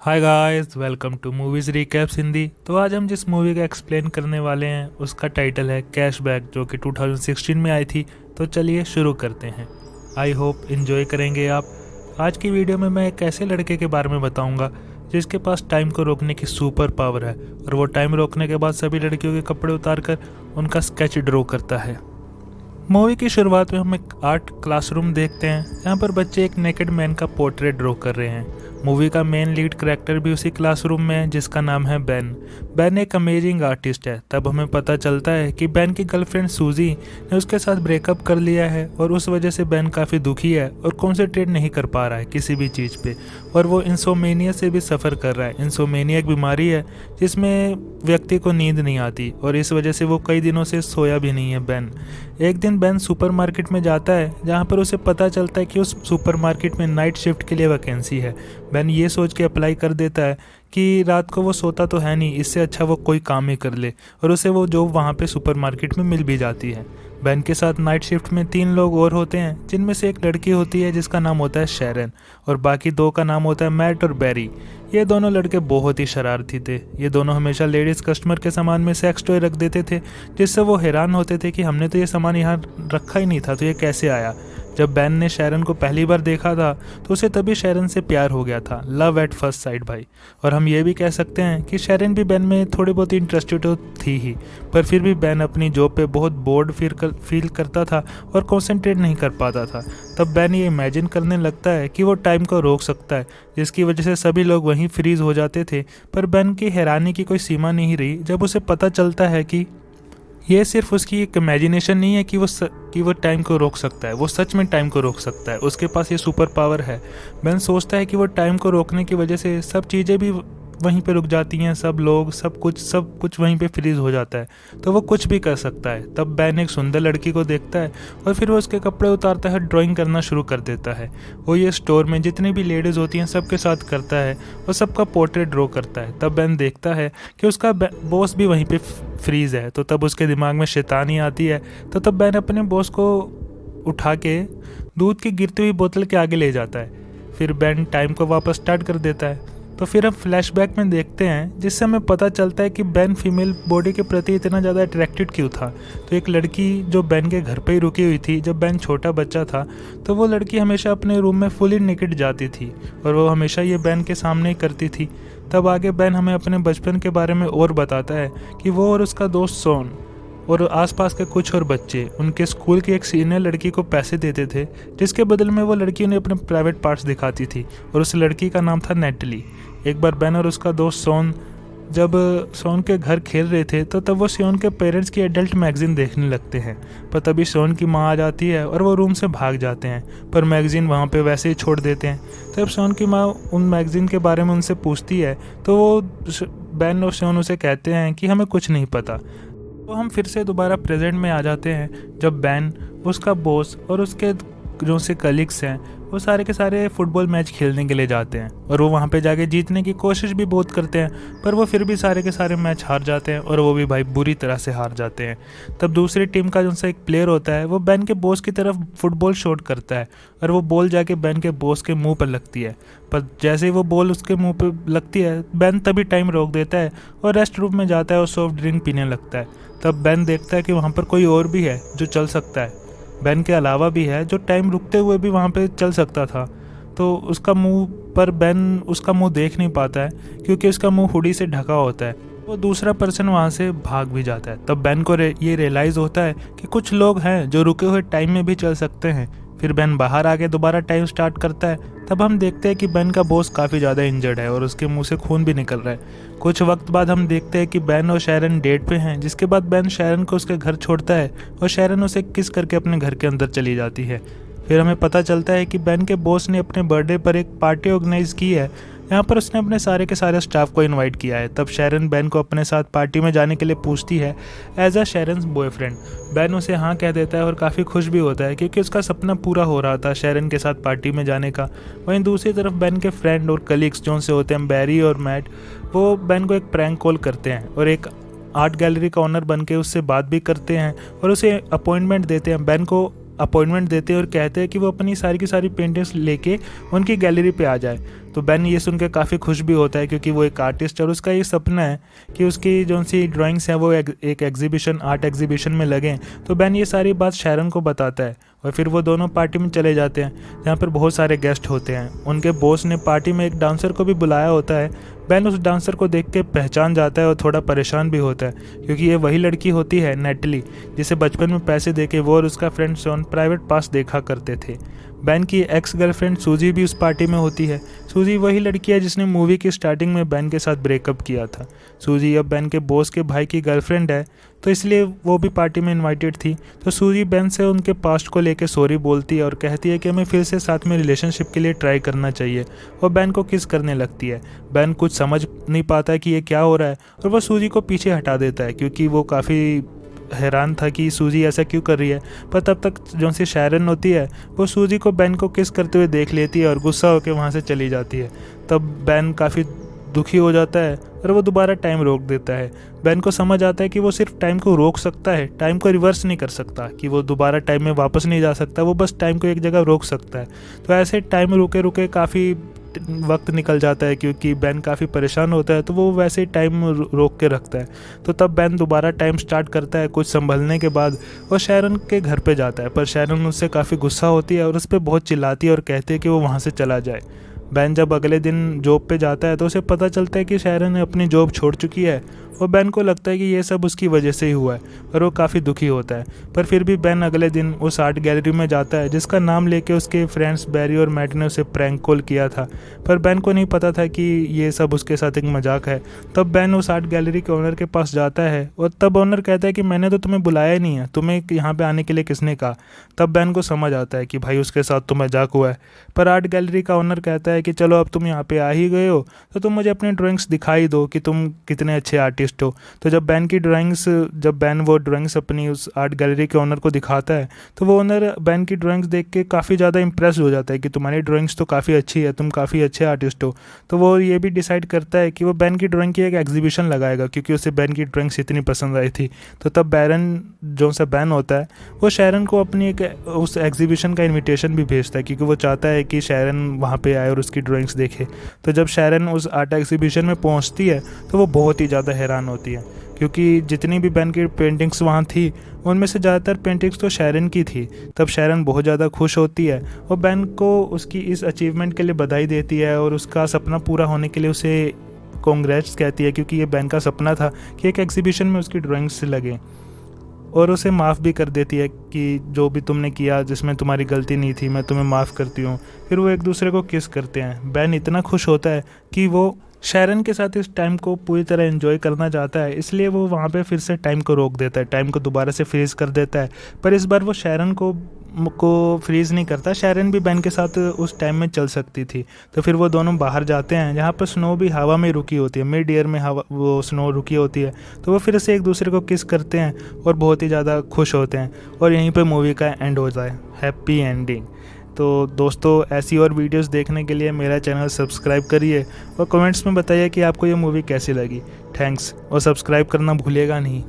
Hi guys, welcome to movies recaps Hindi. तो आज हम जिस मूवी का एक्सप्लेन करने वाले हैं उसका टाइटल है कैशबैक, जो कि 2016 में आई थी। तो चलिए शुरू करते हैं। आई होप इन्जॉय करेंगे आप। आज की वीडियो में मैं एक ऐसे लड़के के बारे में बताऊंगा जिसके पास टाइम को रोकने की सुपर पावर है, और वो टाइम रोकने के बाद सभी लड़कियों के कपड़े उतार कर उनका स्केच ड्रॉ करता है। मूवी की शुरुआत में हम एक आर्ट क्लासरूम देखते हैं जहाँ पर बच्चे एक नेकेड मैन का पोर्ट्रेट ड्रॉ कर रहे हैं। मूवी का मेन लीड करेक्टर भी उसी क्लासरूम में है जिसका नाम है बेन। बेन एक अमेजिंग आर्टिस्ट है। तब हमें पता चलता है कि बेन की गर्लफ्रेंड सूजी ने उसके साथ ब्रेकअप कर लिया है, और उस वजह से बेन काफ़ी दुखी है और कॉन्सेंट्रेट नहीं कर पा रहा है किसी भी चीज़ पे, और वो इंसोमेनिया से भी सफ़र कर रहा है। इंसोमेनिया एक बीमारी है जिसमें व्यक्ति को नींद नहीं आती, और इस वजह से वो कई दिनों से सोया भी नहीं है बेन। एक दिन बेन सुपरमार्केट में जाता है जहाँ पर उसे पता चलता है कि उस सुपरमार्केट में नाइट शिफ्ट के लिए वैकेंसी है। बेन ये सोच के अप्लाई कर देता है कि रात को वो सोता तो है नहीं, इससे अच्छा वो कोई काम ही कर ले, और उसे वो जॉब वहाँ पे सुपरमार्केट में मिल भी जाती है। बेन के साथ नाइट शिफ्ट में 3 लोग और होते हैं, जिनमें से एक लड़की होती है जिसका नाम होता है शेरन, और बाकी 2 का नाम होता है मैट और बैरी। ये दोनों लड़के बहुत ही शरारती थे। ये दोनों हमेशा लेडीज़ कस्टमर के सामान में सेक्स टॉय रख देते थे, जिससे वो हैरान होते थे कि हमने तो ये सामान यहाँ रखा ही नहीं था, तो ये कैसे आया। जब बेन ने शेरन को पहली बार देखा था तो उसे तभी शेरन से प्यार हो गया था। लव एट फर्स्ट साइट भाई। और हम ये भी कह सकते हैं कि शेरन भी बेन में थोड़ी बहुत इंटरेस्टेड तो थी ही, पर फिर भी बेन अपनी जॉब पे बहुत बोर्ड फील करता था और कंसंट्रेट नहीं कर पाता था। तब बेन ये इमेजिन करने लगता है कि वो टाइम को रोक सकता है, जिसकी वजह से सभी लोग वहीं फ्रीज हो जाते थे। पर बेन की हैरानी की कोई सीमा नहीं रही जब उसे पता चलता है कि ये सिर्फ उसकी एक इमेजिनेशन नहीं है कि वो टाइम को रोक सकता है, वो सच में टाइम को रोक सकता है। उसके पास ये सुपर पावर है। बेन सोचता है कि वो टाइम को रोकने की वजह से सब चीज़ें भी वहीं पे रुक जाती हैं, सब लोग, सब कुछ वहीं पे फ्रीज हो जाता है, तो वो कुछ भी कर सकता है। तब बेन एक सुंदर लड़की को देखता है और फिर वो उसके कपड़े उतारता है, ड्राइंग करना शुरू कर देता है। वो ये स्टोर में जितनी भी लेडीज़ होती हैं सबके साथ करता है और सबका पोर्ट्रेट ड्रॉ करता है। तब बेन देखता है कि उसका बॉस भी वहीं पे फ्रीज है, तो तब उसके दिमाग में शैतानी आती है। तो तब बेन अपने बॉस को उठा के दूध की गिरती हुई बोतल के आगे ले जाता है। फिर बेन टाइम को वापस स्टार्ट कर देता है। तो फिर हम फ्लैशबैक में देखते हैं, जिससे हमें पता चलता है कि बेन फीमेल बॉडी के प्रति इतना ज़्यादा अट्रैक्टेड क्यों था। तो एक लड़की जो बेन के घर पे ही रुकी हुई थी जब बेन छोटा बच्चा था, तो वो लड़की हमेशा अपने रूम में फुली नेकेड जाती थी, और वो हमेशा ये बेन के सामने ही करती थी। तब आगे बेन हमें अपने बचपन के बारे में और बताता है कि वो और उसका दोस्त सोन और आसपास के कुछ और बच्चे उनके स्कूल की एक सीनियर लड़की को पैसे देते थे, जिसके बदले में वो लड़की उन्हें अपने प्राइवेट पार्ट्स दिखाती थी, और उस लड़की का नाम था नेटली। एक बार बेन और उसका दोस्त सोन जब सोन के घर खेल रहे थे, तो तब वो सोन के पेरेंट्स की एडल्ट मैगजीन देखने लगते हैं। पर तभी सोन की माँ आ जाती है और वो रूम से भाग जाते हैं, पर मैगजीन वहाँ पे वैसे ही छोड़ देते हैं। तब सोन की माँ उन मैगजीन के बारे में उनसे पूछती है, तो वो बेन और सोन उसे कहते हैं कि हमें कुछ नहीं पता। तो हम फिर से दोबारा प्रेजेंट में आ जाते हैं, जब बेन, उसका बॉस और उसके जो से कलीग्स हैं वो सारे के सारे फुटबॉल मैच खेलने के लिए जाते हैं, और वो वहाँ पे जाके जीतने की कोशिश भी बहुत करते हैं, पर वो फिर भी सारे के सारे मैच हार जाते हैं, और वो भी भाई बुरी तरह से हार जाते हैं। तब दूसरी टीम का जो सा एक प्लेयर होता है वो बेन के बॉस की तरफ फुटबॉल शॉट करता है, और वो बॉल जाके बेन के बॉस के मुंह पर लगती है। पर जैसे ही वो बॉल उसके मुंह पर लगती है, बेन तभी टाइम रोक देता है और रेस्ट रूम में जाता है और सॉफ्ट ड्रिंक पीने लगता है। तब बेन देखता है कि वहाँ पर कोई और भी है जो चल सकता है, बेन के अलावा भी है जो टाइम रुकते हुए भी वहाँ पे चल सकता था। तो उसका मुंह पर बेन उसका मुंह देख नहीं पाता है, क्योंकि उसका मुंह हुडी से ढका होता है। वो दूसरा पर्सन वहाँ से भाग भी जाता है। तब बेन को ये रियलाइज़ होता है कि कुछ लोग हैं जो रुके हुए टाइम में भी चल सकते हैं। फिर बेन बाहर आके दोबारा टाइम स्टार्ट करता है। तब हम देखते हैं कि बेन का बॉस काफ़ी ज़्यादा इंजर्ड है और उसके मुंह से खून भी निकल रहा है। कुछ वक्त बाद हम देखते हैं कि बेन और शेरन डेट पे हैं, जिसके बाद बेन शेरन को उसके घर छोड़ता है और शेरन उसे किस करके अपने घर के अंदर चली जाती है। फिर हमें पता चलता है कि बेन के बॉस ने अपने बर्थडे पर एक पार्टी ऑर्गेनाइज की है, यहाँ पर उसने अपने सारे के सारे स्टाफ को इनवाइट किया है। तब शेरन बेन को अपने साथ पार्टी में जाने के लिए पूछती है एज अ शेरन्स बॉयफ्रेंड। बेन उसे हाँ कह देता है और काफ़ी खुश भी होता है, क्योंकि उसका सपना पूरा हो रहा था शेरन के साथ पार्टी में जाने का। वहीं दूसरी तरफ बेन के फ्रेंड और कलीग्स जो से होते हैं बैरी और मैट, वो बेन को एक प्रैंक कॉल करते हैं और एक आर्ट गैलरी का ऑनर बन के उससे बात भी करते हैं और उसे अपॉइंटमेंट देते हैं बेन को अपॉइंटमेंट देते हैं और कहते हैं कि वो अपनी सारी की सारी पेंटिंग्स लेके उनकी गैलरी पे आ जाए। तो बेन ये सुन के काफ़ी खुश भी होता है क्योंकि वो एक आर्टिस्ट है और उसका ये सपना है कि उसकी जो सी ड्राइंग्स हैं वो एक एग्जीबिशन आर्ट एग्जीबिशन में लगें। तो बेन ये सारी बात शैरन को बताता है और फिर वो दोनों पार्टी में चले जाते हैं जहाँ पर बहुत सारे गेस्ट होते हैं। उनके बॉस ने पार्टी में एक डांसर को भी बुलाया होता है। बेन उस डांसर को देख के पहचान जाता है और थोड़ा परेशान भी होता है क्योंकि ये वही लड़की होती है नेटली, जिसे बचपन में पैसे देके वो और उसका फ्रेंड शॉन प्राइवेट पास देखा करते थे। बेन की एक्स गर्लफ्रेंड सूजी भी उस पार्टी में होती है। सूजी वही लड़की है जिसने मूवी की स्टार्टिंग में बेन के साथ ब्रेकअप किया था। सूजी अब बेन के बॉस के भाई की गर्लफ्रेंड है, तो इसलिए वो भी पार्टी में इनवाइटेड थी। तो सूजी बेन से उनके पास्ट को लेके सॉरी बोलती है और कहती है कि हमें फिर से साथ में रिलेशनशिप के लिए ट्राई करना चाहिए और बेन को किस करने लगती है। बेन कुछ समझ नहीं पाता कि ये क्या हो रहा है और वह सूजी को पीछे हटा देता है क्योंकि वो काफ़ी हैरान था कि सूजी ऐसा क्यों कर रही है। पर तब तक जो सी शैरन होती है वो सूजी को बेन को किस करते हुए देख लेती है और गुस्सा होकर वहाँ से चली जाती है। तब बेन काफ़ी दुखी हो जाता है और वो दोबारा टाइम रोक देता है। बेन को समझ आता है कि वो सिर्फ टाइम को रोक सकता है, टाइम को रिवर्स नहीं कर सकता, कि वो दोबारा टाइम में वापस नहीं जा सकता, वो बस टाइम को एक जगह रोक सकता है। तो ऐसे टाइम रुके रुके काफ़ी वक्त निकल जाता है क्योंकि बेन काफ़ी परेशान होता है, तो वो वैसे ही टाइम रोक के रखता है। तो तब बेन दोबारा टाइम स्टार्ट करता है। कुछ संभलने के बाद वो शैरन के घर पे जाता है, पर शैरन उससे काफ़ी गुस्सा होती है और उस पर बहुत चिल्लाती है और कहती है कि वो वहाँ से चला जाए। बेन जब अगले दिन जॉब पे जाता है तो उसे पता चलता है कि शैरन ने अपनी जॉब छोड़ चुकी है और बेन को लगता है कि ये सब उसकी वजह से ही हुआ है और वो काफ़ी दुखी होता है। पर फिर भी बेन अगले दिन उस आर्ट गैलरी में जाता है जिसका नाम लेके उसके फ्रेंड्स बैरी और मैट ने उसे प्रैंक कॉल किया था, पर बेन को नहीं पता था कि ये सब उसके साथ एक मजाक है। तब बेन उस आर्ट गैलरी के ओनर के पास जाता है और तब ओनर कहता है कि मैंने तो तुम्हें बुलाया ही नहीं है, तुम्हें यहाँ पे आने के लिए किसने कहा। तब बेन को समझ आता है कि भाई उसके साथ तो मजाक हुआ है। पर आर्ट गैलरी का ओनर कहता है कि चलो अब तुम यहाँ पे आ ही गए हो तो तुम मुझे अपनी ड्राइंग्स दिखाई दो कि तुम कितने अच्छे आर्टिस्ट हो। तो जब बेन वो ड्राइंग्स अपनी उस आर्ट गैलरी के ओनर को दिखाता है तो वो ओनर बेन की ड्राइंग्स देख के काफ़ी ज़्यादा इम्प्रेस हो जाता है कि तुम्हारी ड्राइंग्स तो काफ़ी अच्छी है, तुम काफ़ी अच्छे आर्टिस्ट हो। तो वो ये भी डिसाइड करता है कि वो बेन की ड्राइंग की एक एग्जीबिशन लगाएगा क्योंकि उसे बेन की ड्राइंग्स इतनी पसंद आई थी। तो तब बेन होता है वो शैरन को अपनी एक उस एग्जीबिशन का इन्विटेशन भी भेजता है क्योंकि वो चाहता है कि शैरन वहाँ पे आए और उसकी ड्राइंग्स देखे। तो जब शैरन उस आर्ट एग्जीबिशन में पहुँचती है तो वो बहुत ही ज़्यादा हैरान होती है क्योंकि जितनी भी बेन की पेंटिंग्स वहाँ थी उनमें से ज़्यादातर पेंटिंग्स तो शैरन की थी। तब शैरन बहुत ज़्यादा खुश होती है और बेन को उसकी इस अचीवमेंट के लिए बधाई देती है और उसका सपना पूरा होने के लिए उसे कॉन्ग्रेट्स कहती है क्योंकि ये बेन का सपना था कि एक एग्जीबिशन में उसकी ड्राइंग्स लगें, और उसे माफ़ भी कर देती है कि जो भी तुमने किया जिसमें तुम्हारी गलती नहीं थी मैं तुम्हें माफ़ करती हूँ। फिर वो एक दूसरे को किस करते हैं। बेन इतना खुश होता है कि वो शैरन के साथ इस टाइम को पूरी तरह एंजॉय करना चाहता है, इसलिए वो वहाँ पे फिर से टाइम को रोक देता है, टाइम को दोबारा से फ्रीज़ कर देता है। पर इस बार वो शैरन को फ्रीज़ नहीं करता, शैरन भी बेन के साथ उस टाइम में चल सकती थी। तो फिर वो दोनों बाहर जाते हैं जहाँ पर स्नो भी हवा में रुकी होती है, मिड ईयर में हवा वो स्नो रुकी होती है। तो वो फिर से एक दूसरे को किस करते हैं और बहुत ही ज़्यादा खुश होते हैं और यहीं पर मूवी का एंड हो जाए, हैप्पी एंडिंग। तो दोस्तों ऐसी और वीडियोस देखने के लिए मेरा चैनल सब्सक्राइब करिए और कमेंट्स में बताइए कि आपको ये मूवी कैसी लगी। थैंक्स, और सब्सक्राइब करना भूलिएगा नहीं।